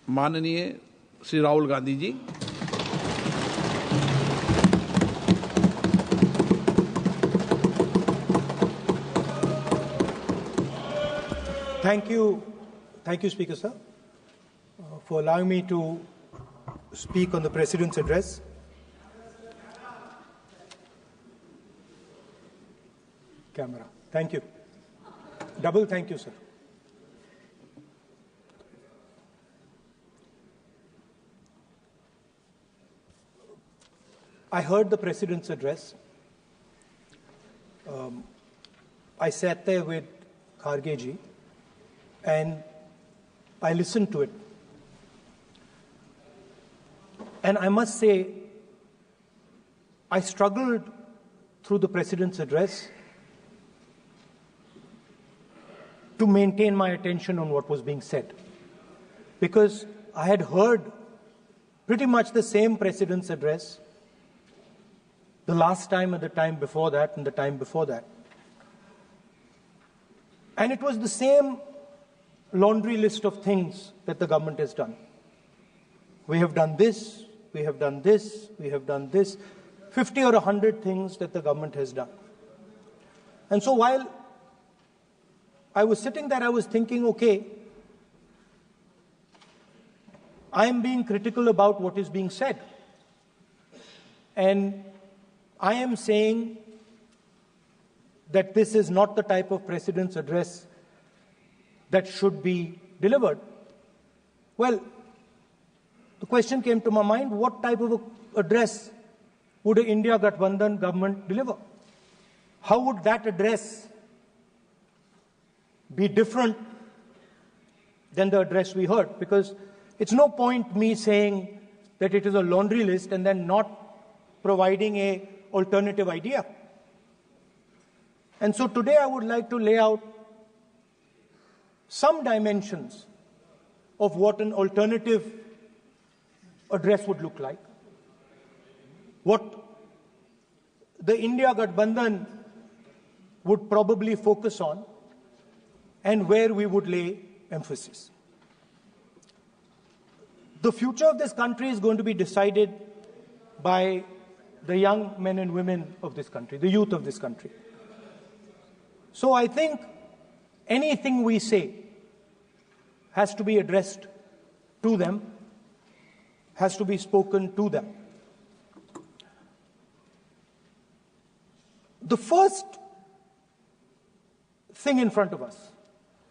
माननीय Shri Rahul Gandhi ji. Thank you, Speaker Sir, for allowing me to speak on the President's address. Camera. Thank you. Double thank you, sir. I heard the President's address. I sat there with Kharge ji and I listened to it. And I must say, I struggled through the President's address to maintain my attention on what was being said, because I had heard pretty much the same President's address the last time and the time before that and the time before that. And it was the same laundry list of things that the government has done. We have done this, we have done this, we have done this, 50 or 100 things that the government has done. And so while I was sitting there, I was thinking, okay, I am being critical about what is being said. And I am saying that this is not the type of President's address that should be delivered. Well, the question came to my mind, what type of address would an India Gathbandhan government deliver? How would that address be different than the address we heard? Because it's no point me saying that it is a laundry list and then not providing an alternative idea. And so today I would like to lay out some dimensions of what an alternative address would look like, what the India Gathbandhan would probably focus on, and where we would lay emphasis. The future of this country is going to be decided by the young men and women of this country, the youth of this country. So I think anything we say has to be addressed to them, has to be spoken to them. The first thing in front of us,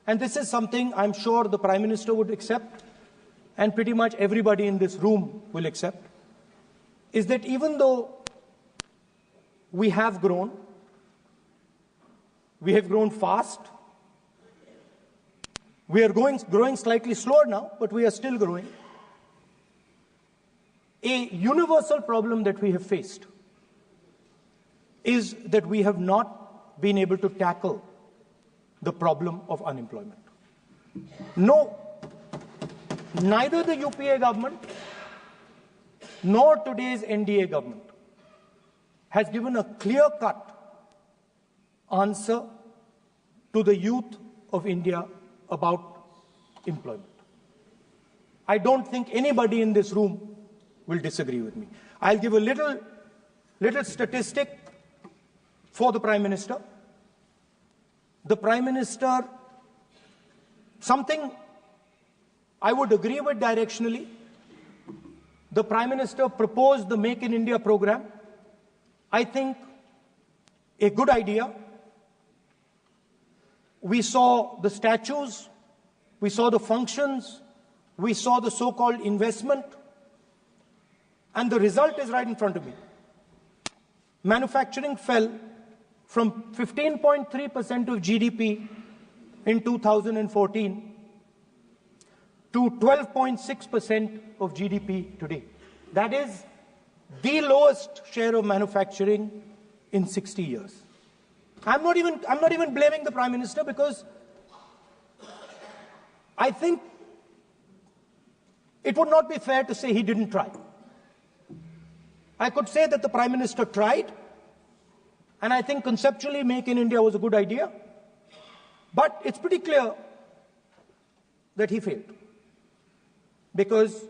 and this is something I'm sure the Prime Minister would accept, and pretty much everybody in this room will accept, is that even though we have grown fast, we are growing slightly slower now, but we are still growing. A universal problem that we have faced is that we have not been able to tackle the problem of unemployment. No, neither the UPA government nor today's NDA government has given a clear-cut answer to the youth of India about employment. I don't think anybody in this room will disagree with me. I'll give a little statistic for the Prime Minister. The Prime Minister, something I would agree with directionally. The Prime Minister proposed the Make in India program. I think a good idea. We saw the statues, we saw the functions, we saw the so-called investment, and the result is right in front of me. Manufacturing fell from 15.3% of GDP in 2014 to 12.6% of GDP today. That is the lowest share of manufacturing in 60 years. I'm not even blaming the Prime Minister, because I think it would not be fair to say he didn't try. I could say that the Prime Minister tried, and I think conceptually Make in India was a good idea, but it's pretty clear that he failed. because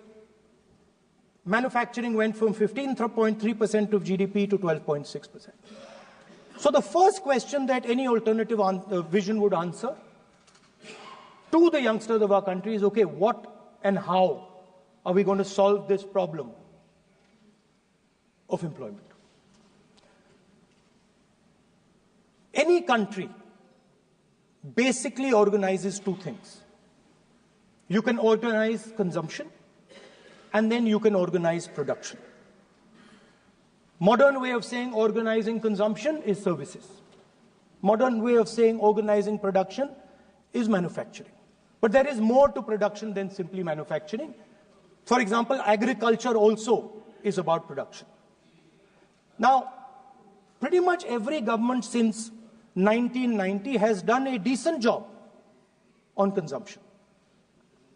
manufacturing went from 15.3% of GDP to 12.6%. So the first question that any alternative vision would answer to the youngsters of our country is, okay, what and how are we going to solve this problem of employment? Any country basically organizes two things. You can organize consumption, and then you can organize production. Modern way of saying organizing consumption is services. Modern way of saying organizing production is manufacturing. But there is more to production than simply manufacturing. For example, agriculture also is about production. Now, pretty much every government since 1990 has done a decent job on consumption,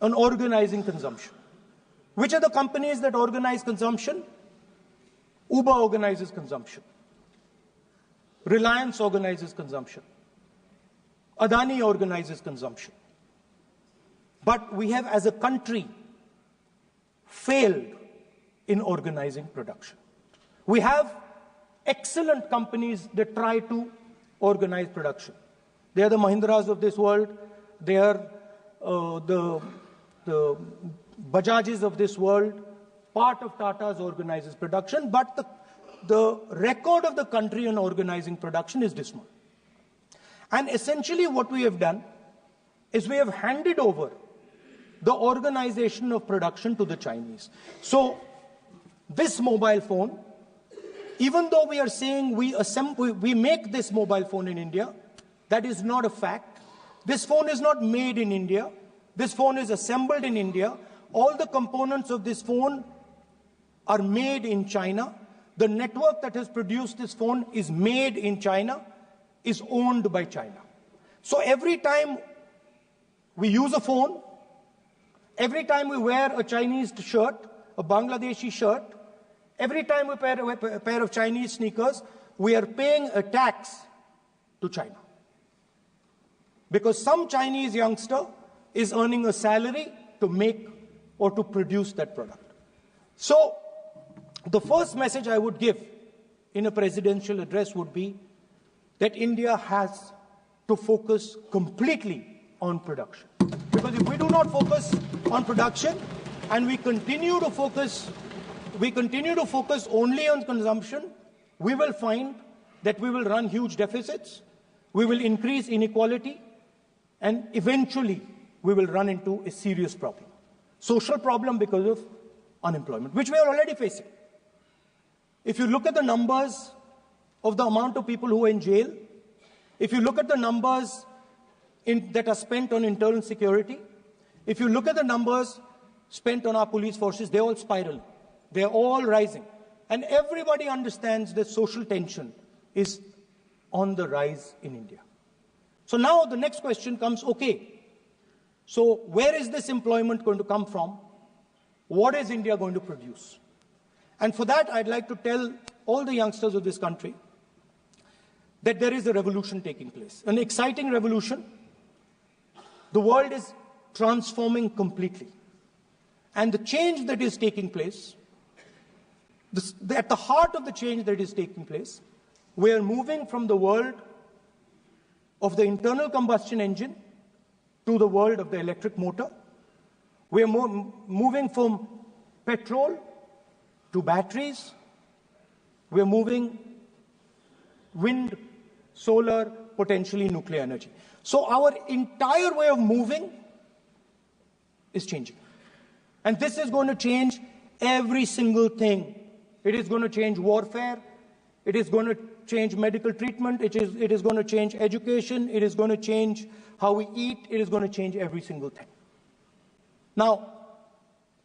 on organizing consumption. Which are the companies that organize consumption? Uber organizes consumption. Reliance organizes consumption. Adani organizes consumption. But we have, as a country, failed in organizing production. We have excellent companies that try to organize production. They are the Mahindras of this world. They are the Bajajs of this world. Part of Tata's organizes production, but the record of the country on organizing production is dismal. And essentially what we have done is we have handed over the organization of production to the Chinese. So this mobile phone, even though we are saying we make this mobile phone in India, that is not a fact. This phone is not made in India. This phone is assembled in India. All the components of this phone are made in China. The network that has produced this phone is made in China, is owned by China. So every time we use a phone, every time we wear a Chinese shirt, a Bangladeshi shirt, every time we wear a pair of Chinese sneakers, we are paying a tax to China. Because some Chinese youngster is earning a salary to make or to produce that product. So the first message I would give in a presidential address would be that India has to focus completely on production. Because if we do not focus on production and we continue to focus only on consumption, we will find that we will run huge deficits, we will increase inequality, and eventually we will run into a serious problem. Social problem because of unemployment, which we are already facing. If you look at the numbers of the amount of people who are in jail, if you look at the numbers that are spent on internal security, if you look at the numbers spent on our police forces, they're all spiraling. They're all rising. And everybody understands that social tension is on the rise in India. So now the next question comes, okay, so where is this employment going to come from? What is India going to produce? And for that, I'd like to tell all the youngsters of this country that there is a revolution taking place, an exciting revolution. The world is transforming completely. And the change that is taking place, at the heart of the change that is taking place, we are moving from the world of the internal combustion engine to the world of the electric motor. We are moving from petrol to batteries. We are moving wind, solar, potentially nuclear energy. So our entire way of moving is changing. And this is going to change every single thing. It is going to change warfare. It is going to change medical treatment. It is going to change education. It is going to change how we eat. It is going to change every single thing. Now,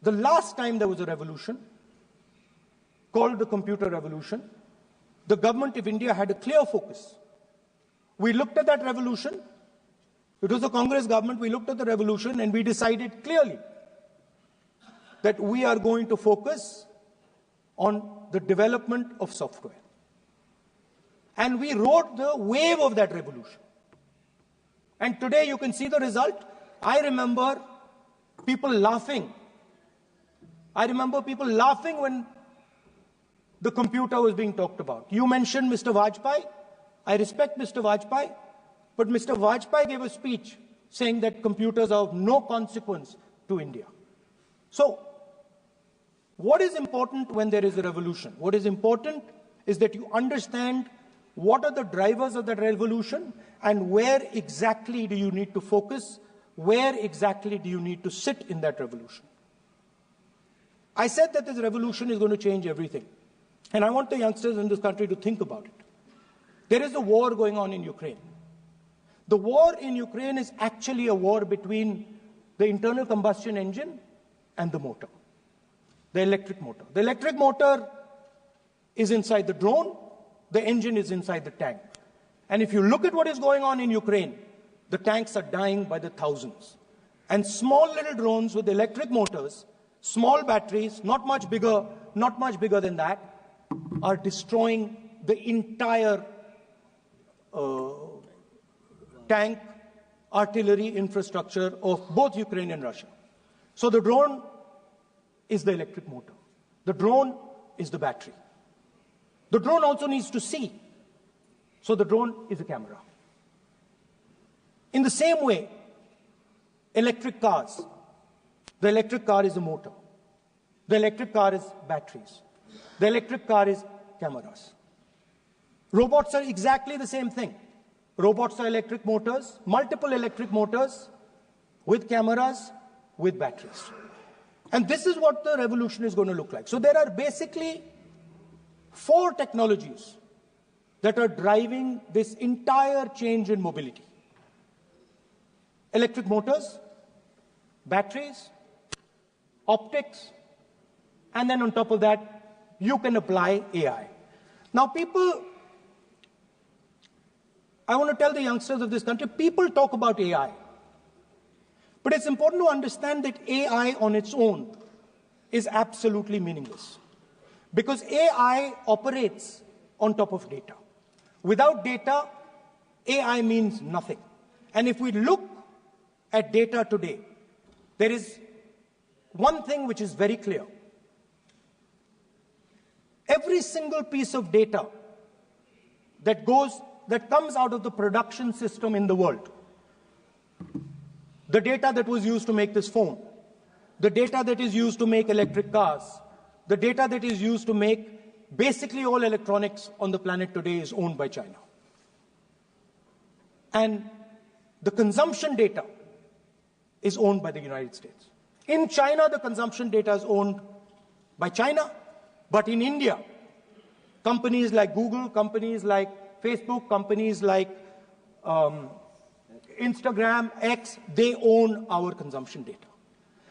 the last time there was a revolution, called the computer revolution, the government of India had a clear focus. We looked at that revolution. It was a Congress government. We looked at the revolution and we decided clearly that we are going to focus on the development of software. And we rode the wave of that revolution. And today you can see the result. I remember people laughing I remember people laughing when the computer was being talked about. You mentioned Mr. Vajpayee. I respect Mr. Vajpayee, but Mr. Vajpayee gave a speech saying that computers are of no consequence to India. So, what is important when there is a revolution? What is important is that you understand what are the drivers of that revolution and where exactly do you need to focus, where exactly do you need to sit in that revolution. I said that this revolution is going to change everything. And I want the youngsters in this country to think about it. There is a war going on in Ukraine. The war in Ukraine is actually a war between the internal combustion engine and the motor, the electric motor. The electric motor is inside the drone, the engine is inside the tank. And if you look at what is going on in Ukraine, the tanks are dying by the thousands. And small little drones with electric motors, small batteries, not much bigger than that, are destroying the entire tank artillery infrastructure of both Ukraine and Russia. So the drone is the electric motor. The drone is the battery. The drone also needs to see. So the drone is a camera. In the same way, electric cars, the electric car is a motor. The electric car is batteries. The electric car is cameras. Robots are exactly the same thing. Robots are electric motors, multiple electric motors with cameras, with batteries. And this is what the revolution is going to look like. So there are basically 4 technologies that are driving this entire change in mobility. Electric motors, batteries, optics, and then on top of that, you can apply AI. Now I want to tell the youngsters of this country, people talk about AI. But it's important to understand that AI on its own is absolutely meaningless. Because AI operates on top of data. Without data, AI means nothing. And if we look at data today, there is one thing which is very clear. Every single piece of data that comes out of the production system in the world, the data that was used to make this phone, the data that is used to make electric cars, the data that is used to make basically all electronics on the planet today is owned by China. And the consumption data is owned by the United States. In China, the consumption data is owned by China, but in India, companies like Google, companies like Facebook, companies like Instagram, X, they own our consumption data.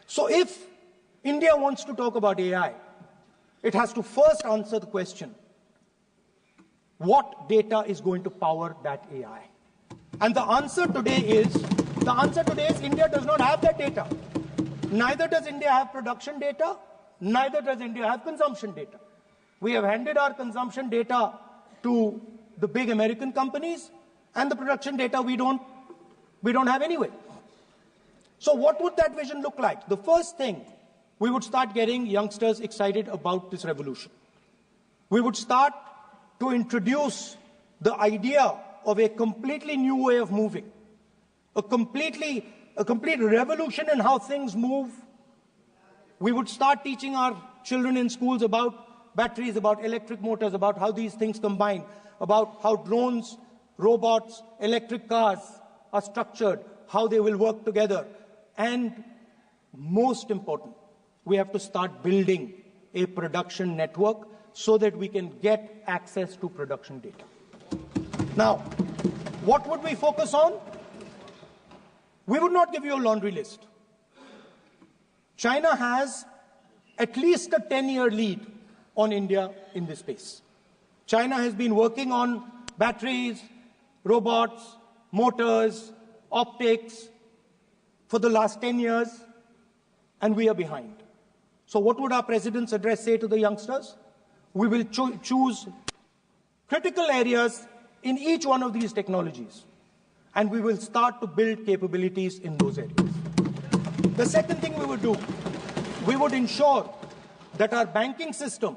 So if India wants to talk about AI, it has to first answer the question, what data is going to power that AI? And the answer today is India does not have that data. Neither does India have production data, neither does India have consumption data. We have handed our consumption data to the big American companies, and the production data we don't have anyway. So what would that vision look like? The first thing, we would start getting youngsters excited about this revolution. We would start to introduce the idea of a completely new way of moving, a complete revolution in how things move. We would start teaching our children in schools about batteries, about electric motors, about how these things combine, about how drones, robots, electric cars are structured, how they will work together. And most important, we have to start building a production network so that we can get access to production data. Now, what would we focus on? We would not give you a laundry list. China has at least a 10-year lead on India in this space. China has been working on batteries, robots, motors, optics for the last 10 years, and we are behind. So what would our president's address say to the youngsters? We will choose critical areas in each one of these technologies, and we will start to build capabilities in those areas. The second thing we would do, we would ensure that our banking system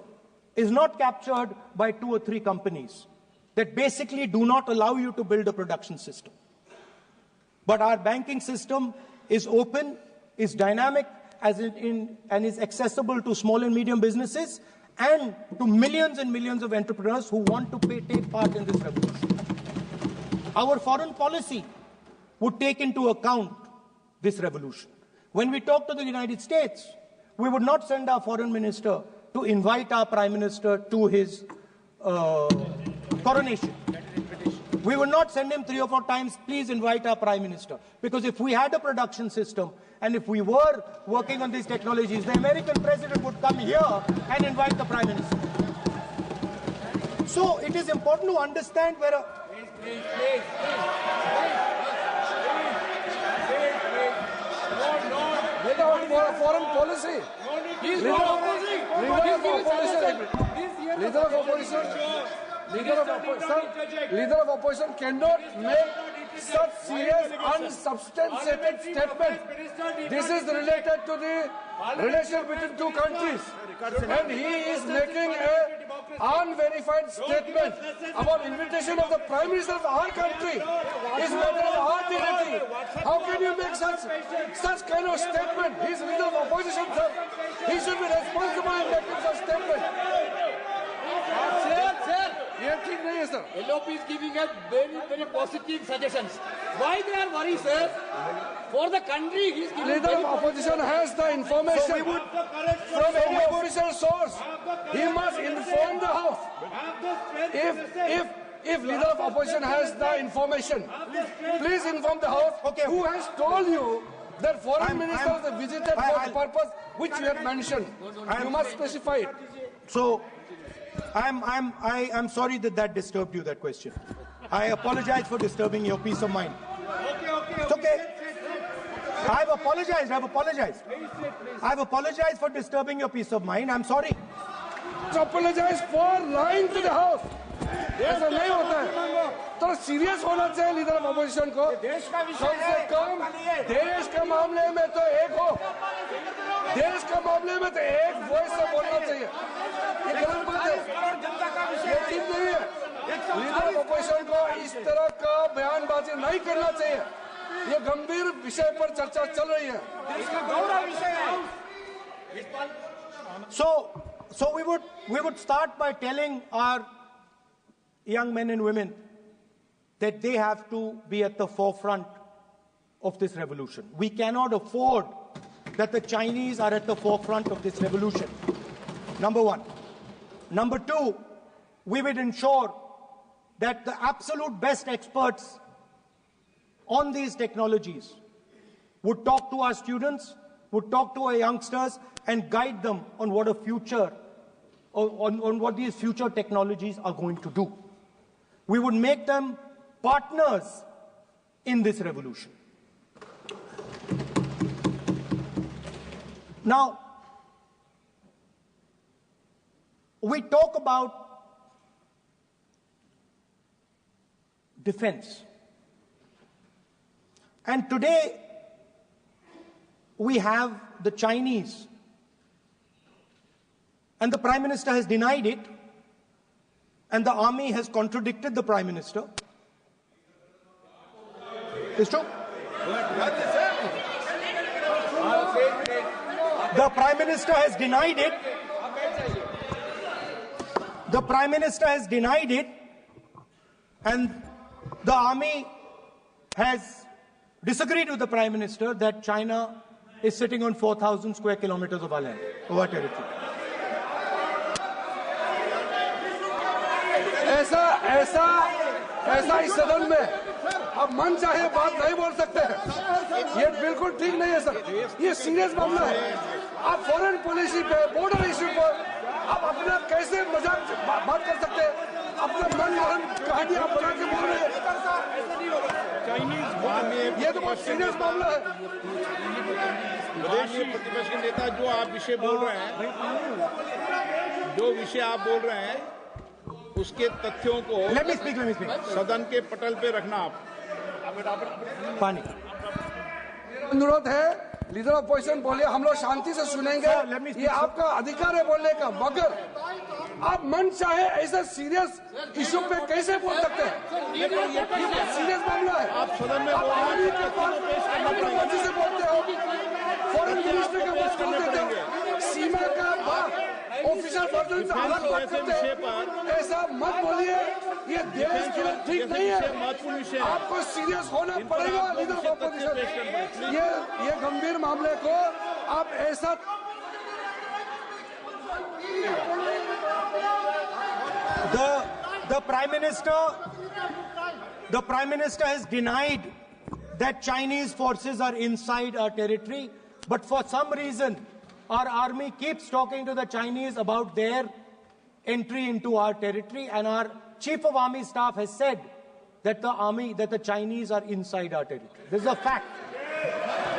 is not captured by 2 or 3 companies that basically do not allow you to build a production system. But our banking system is open, is dynamic, and is accessible to small and medium businesses and to millions and millions of entrepreneurs who want to take part in this revolution. Our foreign policy would take into account this revolution. When we talk to the United States, we would not send our foreign minister to invite our prime minister to his coronation. We would not send him 3 or 4 times, please invite our prime minister. Because if we had a production system and if we were working on these technologies, the American president would come here and invite the prime minister. So it is important to understand where foreign policy. Leader of opposition cannot make such serious, unsubstantiated statement. This is related to the relation between 2 countries, and he is making an unverified statement about invitation of the Prime Minister of our country. Is better than our dignity. How can you make such kind of statement? He is leader of opposition, sir. He should be responsible in making such statement. Sir, LOP is giving us very positive suggestions. Why they are worried, sir? For the country, he is giving. Leader of opposition has the information from any official source. He must inform the House. If leader of opposition has the information, please inform the House. Who has told you that foreign ministers visited for the purpose which you have mentioned? You must specify it. So, I'm sorry that disturbed you, that question. I apologize for disturbing your peace of mind. It's okay. I've apologized. I've apologized for disturbing your peace of mind. I'm sorry. Apologize for lying to the House. ऐसा नहीं होता है. तो serious होना चाहिए leader of opposition को. कम से कम देश के मामले में तो एक हो. देश के मामले में तो एक वॉइस से बोलना चाहिए. ये गलत बात है. ये ठीक नहीं है. लीडर ऑफ अपोजिशन को इस तरह का बयानबाजी नहीं करना चाहिए. ये गंभीर विषय पर चर्चा चल रही है. इसका गौरव विषय है. So we would start by telling our young men and women that they have to be at the forefront of this revolution. We cannot afford that the Chinese are at the forefront of this revolution. Number 1. Number 2, we would ensure that the absolute best experts on these technologies would talk to our students, would talk to our youngsters, and guide them on what a future, on what these future technologies are going to do. We would make them partners in this revolution. Now, we talk about defense. And today, we have the Chinese, and the Prime Minister has denied it, and the army has contradicted the Prime Minister. It's true. The Prime Minister has denied it. The Prime Minister has denied it, and the army has disagreed with the Prime Minister that China is sitting on 4,000 square kilometers of our land, of our territory. ऐसा इस सदन में अब मन चाहे बात नहीं बोल सकते हैं. ये बिल्कुल ठीक नहीं है सर. ये सीरियस मामला है. आप फॉरेन पॉलिसी पे, बॉर्डर इश्यू पर आप अपना कैसे मजाक बात कर सकते हैं? अपना मन गढ़ंत कहानी आप बना के बोल रहे हैं. ये तो बहुत सीरियस मामला है. विदेशी प्रतिपक्ष के नेता जो आप विषय बोल रहे हैं, उसके तथ्यों को सदन के पटल पे रखना. आप पानी अनुरोध है लीडर ऑफ अपोजिशन बोलिए, हम लोग शांति से सुनेंगे। ये आपका अधिकार है बोलने का, मगर आप मन चाहे ऐसा सीरियस इशू पे कैसे बोल सकते हैं? ये सीरियस मामला है। आप सदन में बोल रहे हैं, मर्जी से बोलते हो, फॉरेन मिनिस्टर के पास बोल देते हो, सीमा का बात ऑफिशियल वर्जन से अलग बात करते हो, ऐसा मत बोलिए। ये देश के लिए ठीक नहीं है। आपको सीरियस होना पड़ेगा लीडर ऑफ अपोजिशन। ये गंभीर मामले को आप ऐसा The Prime Minister has denied that Chinese forces are inside our territory, but for some reason our army keeps talking to the Chinese about their entry into our territory, and our Chief of Army Staff has said that the Chinese are inside our territory. This is a fact.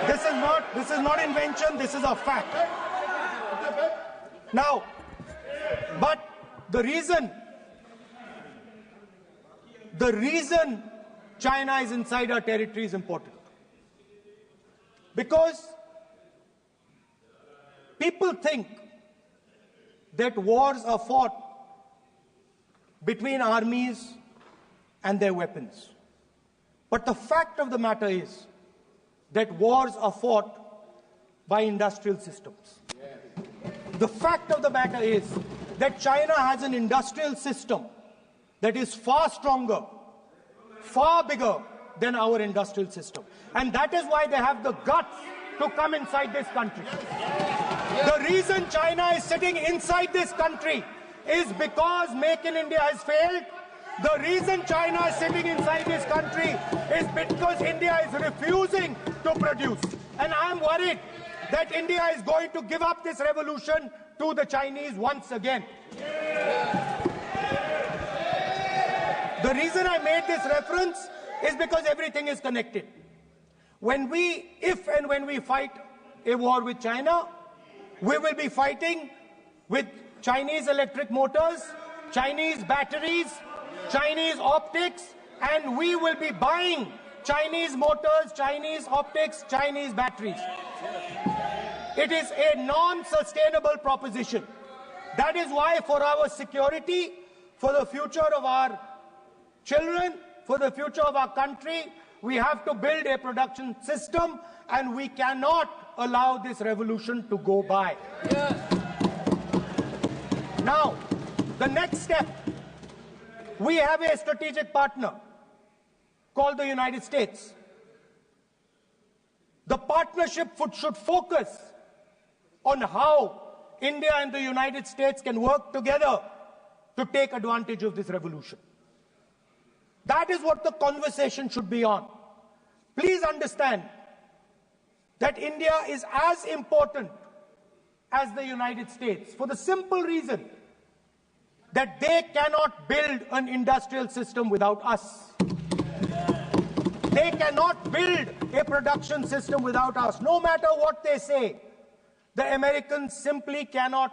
This is not invention, this is a fact. Now, but the reason China is inside our territory is important. Because people think that wars are fought between armies and their weapons. But the fact of the matter is that wars are fought by industrial systems. The fact of the matter is that China has an industrial system that is far stronger, far bigger than our industrial system. And that is why they have the guts to come inside this country. The reason China is sitting inside this country is because Make in India has failed. The reason China is sitting inside this country is because India is refusing to produce. And I am worried that India is going to give up this revolution to the Chinese once again. The reason I made this reference is because everything is connected. If and when we fight a war with China, we will be fighting with Chinese electric motors, Chinese batteries, Chinese optics, and we will be buying Chinese motors, Chinese optics, Chinese batteries. It is a non-sustainable proposition. That is why, for our security, for the future of our children, for the future of our country, we have to build a production system, and we cannot allow this revolution to go by. Yes. Now, the next step, we have a strategic partner called the United States. The partnership should focus on how India and the United States can work together to take advantage of this revolution. That is what the conversation should be on. Please understand that India is as important as the United States for the simple reason that they cannot build an industrial system without us. They cannot build a production system without us. No matter what they say, the Americans simply cannot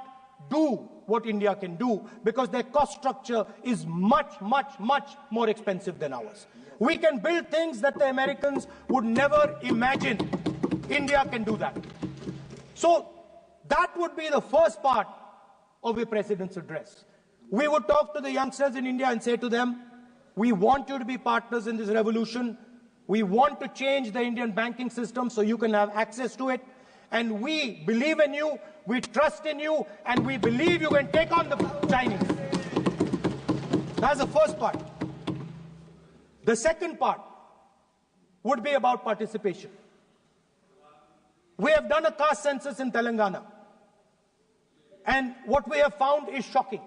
do what India can do because their cost structure is much, much, much more expensive than ours. We can build things that the Americans would never imagine. India can do that. So that would be the first part of a president's address. We would talk to the youngsters in India and say to them, we want you to be partners in this revolution. We want to change the Indian banking system so you can have access to it. And we believe in you, we trust in you, and we believe you can take on the Chinese. That's the first part. The second part would be about participation. We have done a caste census in Telangana, and what we have found is shocking.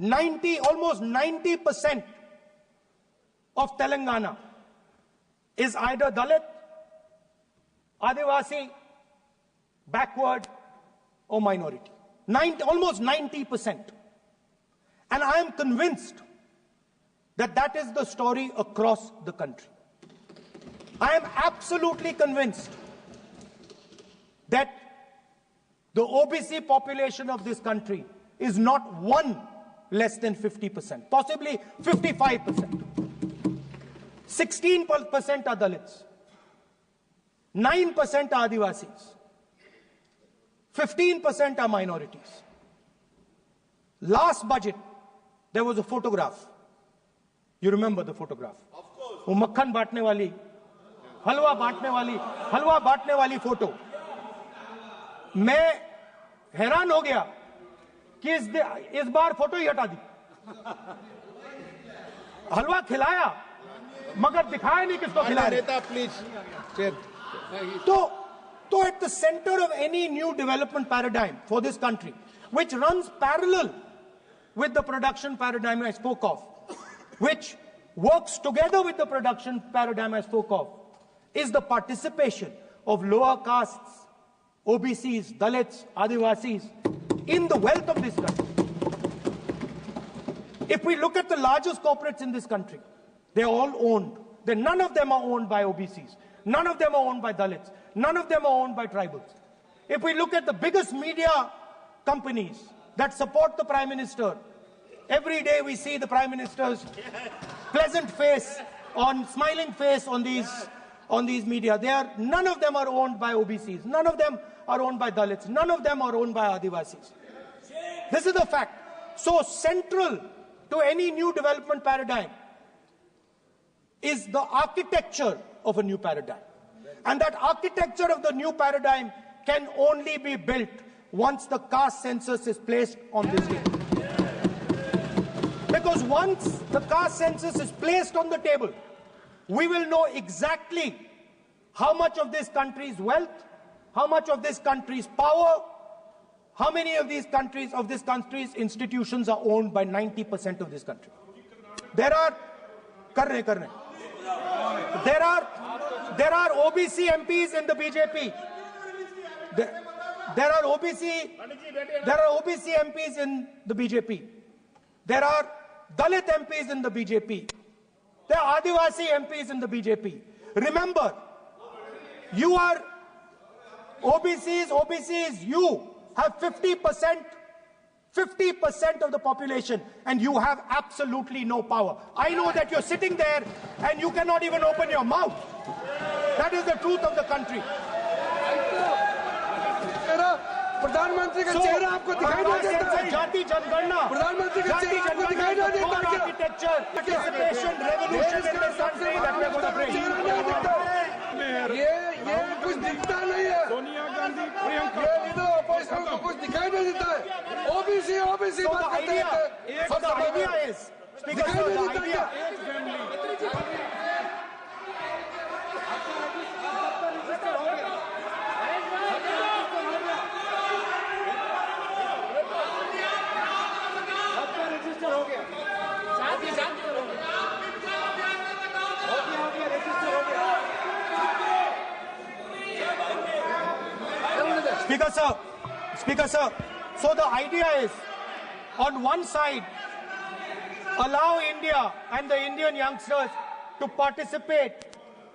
Almost 90% of Telangana is either Dalit, Adivasi, backward, or minority. Almost 90%. And I am convinced that that is the story across the country. I am absolutely convinced that the OBC population of this country is not one less than 50%, possibly 55%. 16% are Dalits. 9% are Adivasis. 15% are minorities. Last budget, there was a photograph. You remember the photograph? Of course. वो मक्खन बांटने वाली, हलवा बांटने वाली photo. मैं हैरान हो गया कि इस बार फोटो ही हटा दी. हलवा खिलाया मगर दिखाया नहीं किसको खिला रहे. Please. So at the center of any new development paradigm for this country, which runs parallel with the production paradigm I spoke of, which works together with the production paradigm I spoke of, is the participation of lower castes, OBCs, Dalits, Adivasis in the wealth of this country. If we look at the largest corporates in this country, they're all owned. None of them are owned by OBCs. None of them are owned by Dalits. None of them are owned by tribals. If we look at the biggest media companies that support the Prime Minister, every day we see the Prime Minister's pleasant face, smiling face on these media. None of them are owned by OBCs. None of them are owned by Dalits. None of them are owned by Adivasis. This is the fact. So central to any new development paradigm is the architecture of a new paradigm. And that architecture of the new paradigm can only be built once the caste census is placed on this table. Because once the caste census is placed on the table, we will know exactly how much of this country's wealth, how much of this country's power, how many of this country's institutions are owned by 90% of this country. There are OBC MPs in the BJP. There are OBC MPs in the BJP. There are Dalit MPs in the BJP. There are Adivasi MPs in the BJP. Remember, you are OBCs, you have 50% of the population and you have absolutely no power. I know that you're sitting there and you cannot even open your mouth. That is the truth of the country. प्रधानमंत्री का चेहरा आपको दिखाई नहीं देता है. जाति जनगणना, प्रधानमंत्री का चेहरा आपको दिखाई नहीं देता है. Architecture, participation, revolution in this country that we're going to bring. ये कुछ दिखता नहीं है. सोनिया गांधी, प्रियंका, ये इधर ऑपोजिशन को कुछ दिखाई नहीं देता है. ओबीसी बात करते हैं. So the idea is, Speaker sir, the idea. Speaker sir, so the idea is, on one side, allow India and the Indian youngsters to participate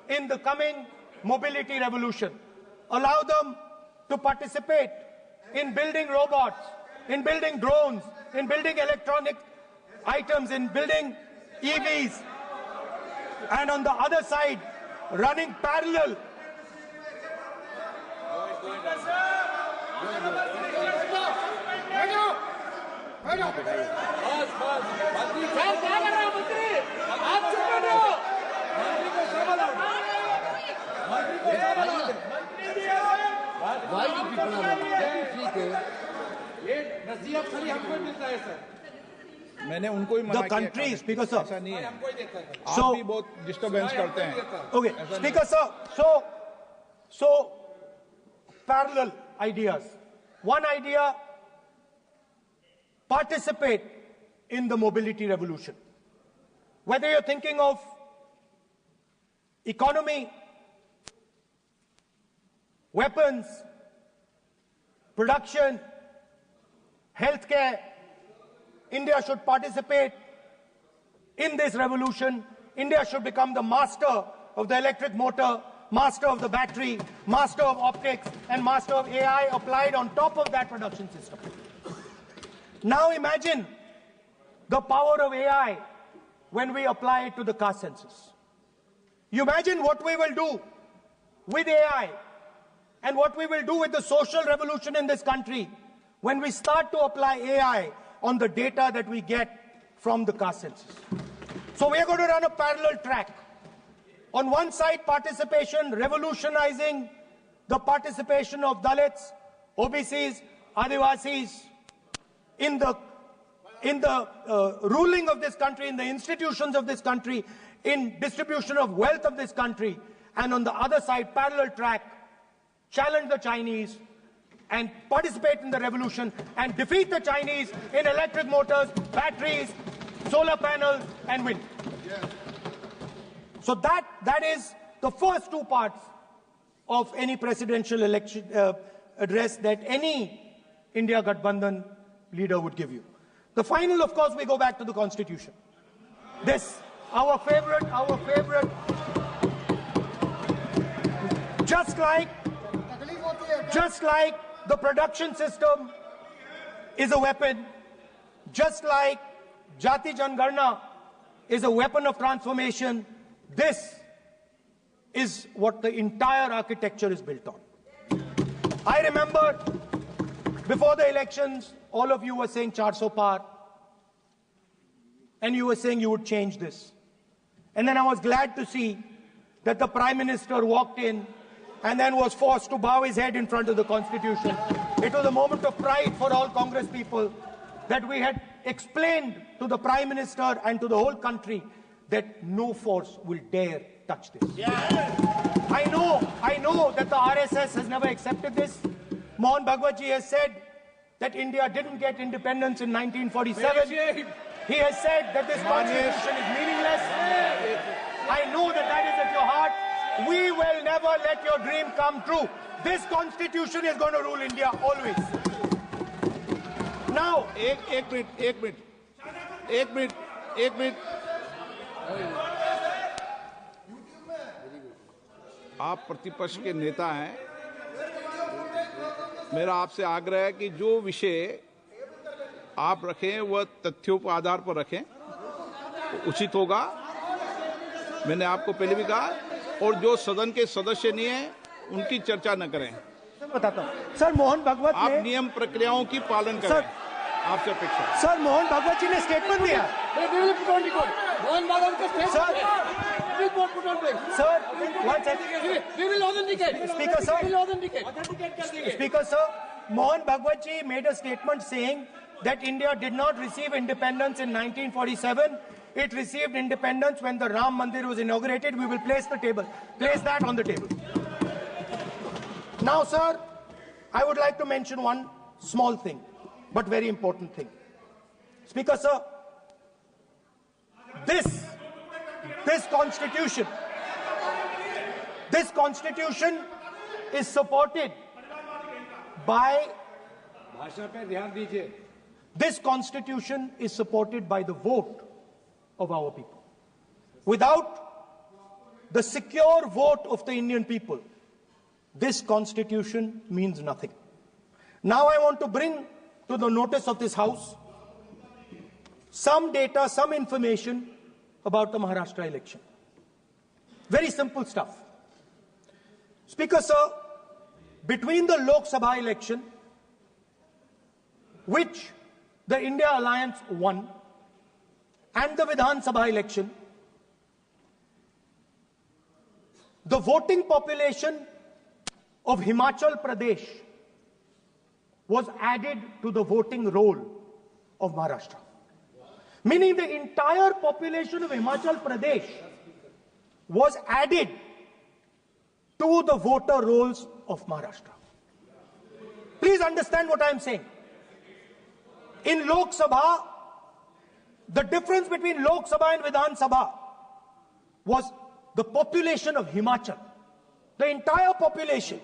in the coming mobility revolution. Allow them to participate in building robots, in building drones, in building electronic items, in building EVs. And on the other side, running parallel. मैंने उनको ही मना किया. The country, Speaker sir. ऐसा नहीं है. आप भी बहुत डिस्टर्बेंस करते हैं. Okay, Speaker sir. So parallel ideas. One idea: participate in the mobility revolution. Whether you're thinking of economy, weapons, production, healthcare, India should participate in this revolution. India should become the master of the electric motor, master of the battery, master of optics, and master of AI applied on top of that production system. Now imagine the power of AI when we apply it to the caste census. You imagine what we will do with AI and what we will do with the social revolution in this country when we start to apply AI on the data that we get from the caste census. So we are going to run a parallel track. On one side, participation, revolutionizing the participation of Dalits, OBCs, Adivasis in the ruling of this country, in the institutions of this country, in distribution of wealth of this country. And on the other side, parallel track, challenge the Chinese and participate in the revolution and defeat the Chinese in electric motors, batteries, solar panels, and wind. So that is the first two parts of any presidential election address that any India Gathbandhan leader would give you. The final, of course, we go back to the Constitution. This, our favorite, just like the production system is a weapon, just like Jati Jangarna is a weapon of transformation, this is what the entire architecture is built on. I remember before the elections, all of you were saying 400 par, and you were saying you would change this. And then I was glad to see that the Prime Minister walked in and then was forced to bow his head in front of the Constitution. It was a moment of pride for all Congress people that we had explained to the Prime Minister and to the whole country that no force will dare touch this. I know that the RSS has never accepted this. Mohan Bhagwatji has said that India didn't get independence in 1947. He has said that this constitution is meaningless. I know that that is at your heart. We will never let your dream come true. This constitution is going to rule India always. Now, एक minute आप प्रतिपक्ष के नेता हैं, मेरा आपसे आग्रह है कि जो विषय आप रखें वह तथ्यों के आधार पर रखें, तो उचित होगा। मैंने आपको पहले भी कहा, और जो सदन के सदस्य नहीं है उनकी चर्चा न करें। बताता हूं सर, मोहन भागवत आप नियम प्रक्रियाओं की पालन करें, आपसे अपेक्षा। सर, मोहन भागवत जी ने स्टेटमेंट दिया। मोहन भागवत का statement Sir, one second. We will authenticate. Speaker, sir. We will authenticate. Speaker, sir, Mohan Bhagwatji made a statement saying that India did not receive independence in 1947. It received independence when the Ram Mandir was inaugurated. We will place that on the table. Now, sir, I would like to mention one small thing, but very important thing. Speaker, sir, this constitution is supported by this constitution is supported by the vote of our people. Without the secure vote of the Indian people, this constitution means nothing. Now I want to bring to the notice of this House some data, some information about the Maharashtra election. Very simple stuff. Speaker, sir, between the Lok Sabha election, which the India Alliance won, and the Vidhan Sabha election, the voting population of Himachal Pradesh was added to the voting roll of Maharashtra. Meaning the entire population of Himachal Pradesh was added to the voter rolls of Maharashtra. Please understand what I am saying. In Lok Sabha, the difference between Lok Sabha and Vidhan Sabha was the population of Himachal. The entire population.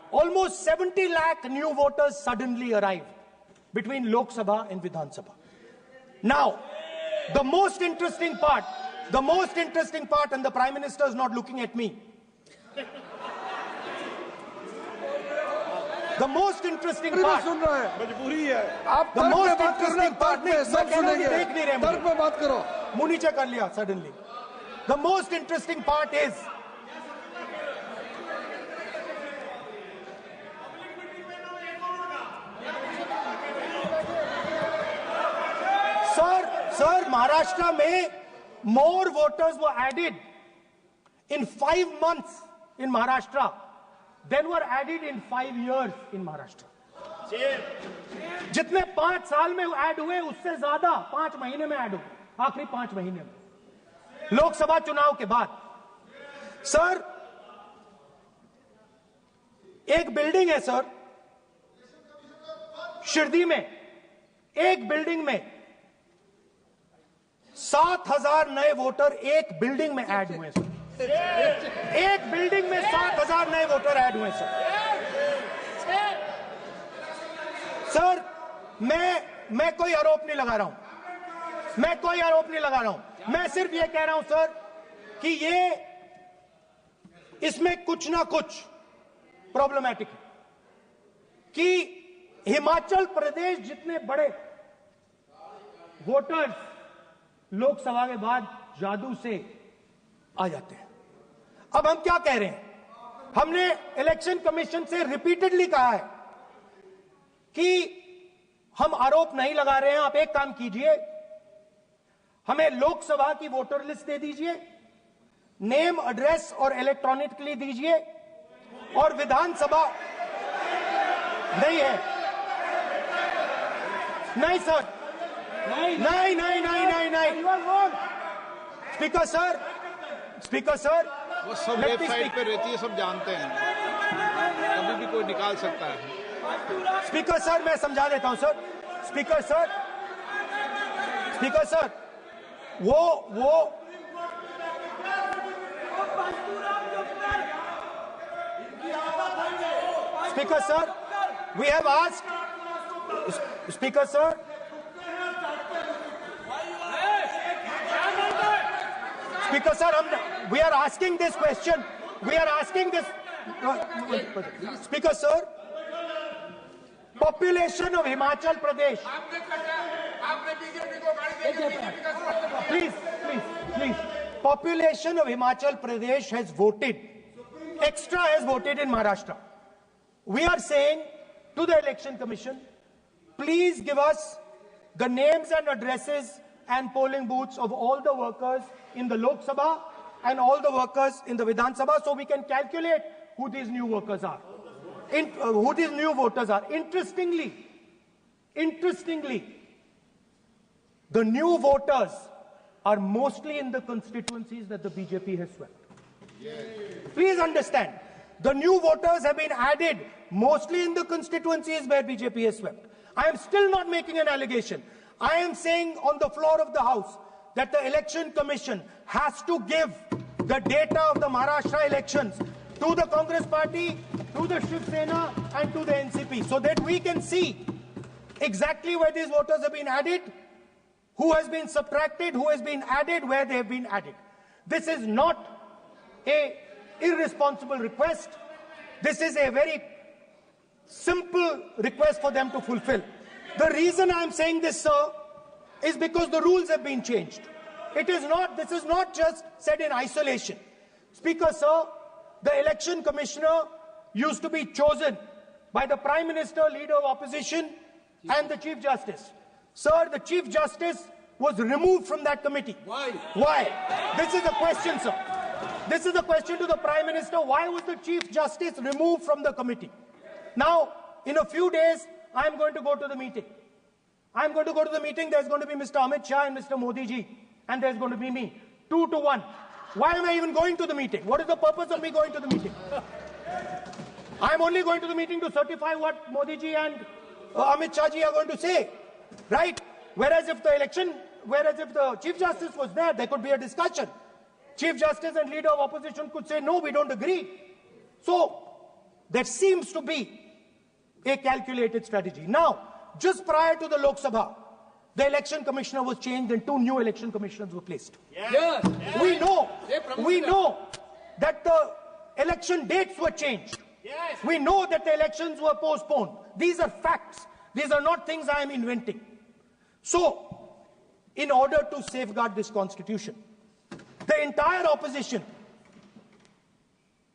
Almost 70 lakh new voters suddenly arrived between Lok Sabha and Vidhan Sabha. Now, the most interesting part, and the Prime Minister is not looking at me. The most interesting part, The most interesting part is Sir, Maharashtra में more voters were added in 5 months in Maharashtra than were added in 5 years in Maharashtra. जितने 5 साल में add हुए उससे ज्यादा 5 महीने में add हुए, आखिरी 5 महीने में लोकसभा चुनाव के बाद। सर, एक बिल्डिंग है सर शिरडी में, एक बिल्डिंग में 7,000 नए वोटर एक बिल्डिंग में ऐड हुए सर। एक बिल्डिंग में 7,000 नए वोटर ऐड हुए सर। सर, मैं कोई आरोप नहीं लगा रहा हूं, मैं कोई आरोप नहीं लगा रहा हूं, मैं सिर्फ ये कह रहा हूं सर कि इसमें कुछ ना कुछ प्रॉब्लमैटिक है कि हिमाचल प्रदेश जितने बड़े वोटर्स लोकसभा के बाद जादू से आ जाते हैं। अब हम क्या कह रहे हैं, हमने इलेक्शन कमीशन से रिपीटेडली कहा है कि हम आरोप नहीं लगा रहे हैं, आप एक काम कीजिए, हमें लोकसभा की वोटर लिस्ट दे दीजिए, नेम एड्रेस और इलेक्ट्रॉनिकली दीजिए, और विधानसभा नहीं है। नहीं सर, नहीं नहीं नहीं नहीं नहीं नहीं, स्पीकर सर, स्पीकर सर, वो सब वेबसाइट पे रहती है, सब जानते हैं, कभी भी कोई निकाल सकता है। स्पीकर सर, मैं समझा देता हूं सर। स्पीकर सर, स्पीकर सर, वो speaker sir, we have asked, speaker sir, speaker sir, we are asking this question, we are asking this, speaker sir, population of Himachal Pradesh, please, population of Himachal Pradesh has voted, extra has voted in Maharashtra. We are saying to the Election Commission, please give us the names and addresses and polling booths of all the workers in the Lok Sabha and all the workers in the Vidhan Sabha, so we can calculate who these new workers are, who these new voters are. Interestingly, the new voters are mostly in the constituencies that the BJP has swept. Please understand, the new voters have been added mostly in the constituencies where BJP has swept. I am still not making an allegation. I am saying on the floor of the House that the Election Commission has to give the data of the Maharashtra elections to the Congress Party, to the Shiv Sena and to the NCP, so that we can see exactly where these voters have been added, who has been subtracted, who has been added, where they have been added. This is not an irresponsible request. This is a very simple request for them to fulfill. The reason I am saying this, sir, is because the rules have been changed. This is not just said in isolation. Speaker, sir, the election commissioner used to be chosen by the Prime Minister, Leader of Opposition, and the Chief Justice. Sir, the Chief Justice was removed from that committee. Why? Why? This is the question, sir. This is the question to the Prime Minister. Why was the Chief Justice removed from the committee? Now, in a few days, I'm going to go to the meeting. I'm going to go to the meeting. There's going to be Mr. Amit Shah and Mr. Modi ji. And there's going to be me. 2 to 1. Why am I even going to the meeting? What is the purpose of me going to the meeting? I'm only going to the meeting to certify what Modi ji and Amit Shah ji are going to say. Right? Whereas if the Chief Justice was there could be a discussion. Chief Justice and Leader of Opposition could say, no, we don't agree. So, there seems to be a calculated strategy. Now, just prior to the Lok Sabha, the election commissioner was changed and 2 new election commissioners were placed. Yes. We know that the election dates were changed. Yes. We know that the elections were postponed. These are facts. These are not things I am inventing. So, in order to safeguard this constitution, the entire opposition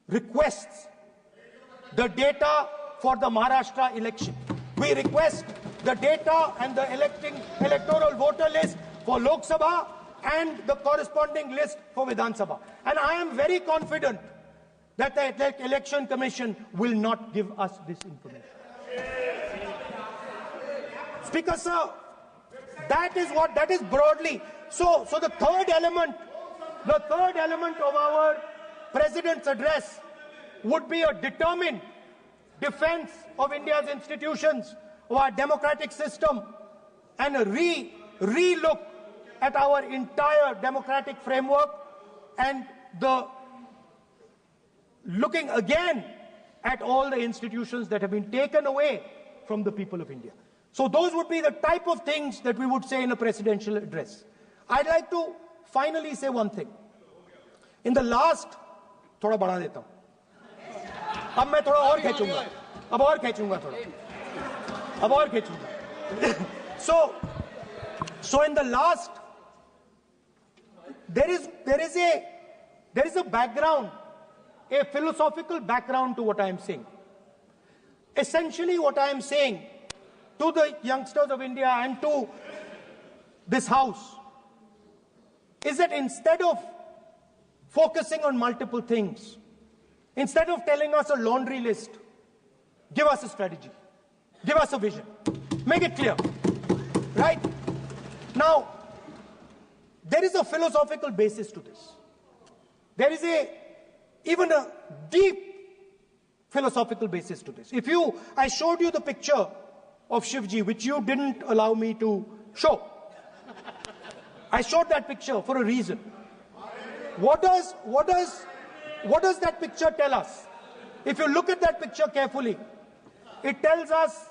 requests the data for the Maharashtra election. We request the data and the electoral voter list for Lok Sabha and the corresponding list for Vidhan Sabha. And I am very confident that the Election Commission will not give us this information. Speaker, sir, that is broadly. So the third element of our President's address would be a determined defense of India's institutions, of our democratic system, and a re-look at our entire democratic framework, and the looking again at all the institutions that have been taken away from the people of India. So those would be the type of things that we would say in a presidential address. I'd like to finally say one thing. In the last, थोड़ा बढ़ा देता हूँ. अब मैं थोड़ा और खींचूंगा. अब और खींचूंगा थोड़ा. अब और खींचूंगा. So in the last, there is a background, a philosophical background to what I am saying. Essentially, what I am saying to the youngsters of India and to this House is that instead of focusing on multiple things, instead of telling us a laundry list, give us a strategy, give us a vision, make it clear, right? Now, there is a philosophical basis to this. There is even a deep philosophical basis to this. I showed you the picture of Shivji, which you didn't allow me to show. I showed that picture for a reason. What does that picture tell us? If you look at that picture carefully, it tells us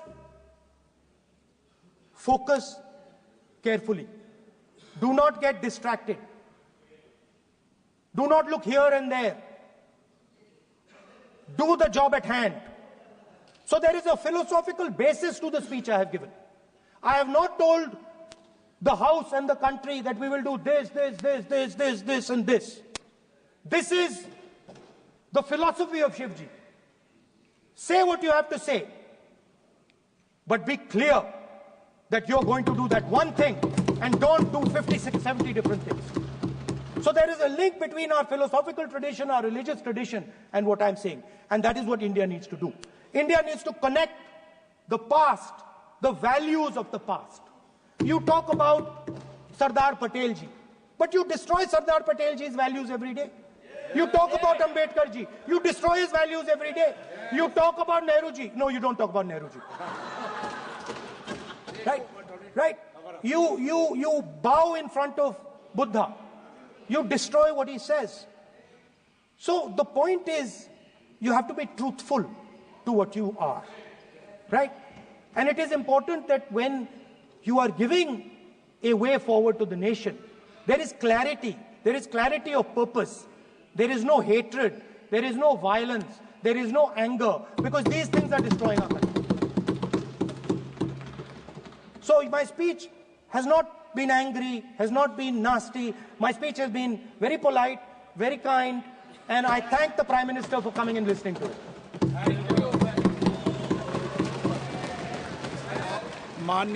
focus carefully. Do not get distracted. Do not look here and there. Do the job at hand. So there is a philosophical basis to the speech I have given. I have not told the House and the country that we will do this, and this. This is the philosophy of Shivji. Say what you have to say, but be clear that you're going to do that one thing and don't do 50, 60, 70 different things. So there is a link between our philosophical tradition, our religious tradition, and what I'm saying. And that is what India needs to do. India needs to connect the past, the values of the past. You talk about Sardar Patel ji, but you destroy Sardar Patel ji's values every day. You talk about Ambedkar ji, you destroy his values every day. You talk about Nehru ji. No, you don't talk about Nehru ji. Right? You bow in front of Buddha. You destroy what he says. So the point is, you have to be truthful to what you are. Right? And it is important that when you are giving a way forward to the nation, there is clarity. There is clarity of purpose. There is no hatred. There is no violence. There is no anger. Because these things are destroying our country. So my speech has not been angry, has not been nasty. My speech has been very polite, very kind. And I thank the Prime Minister for coming and listening to it. माननीय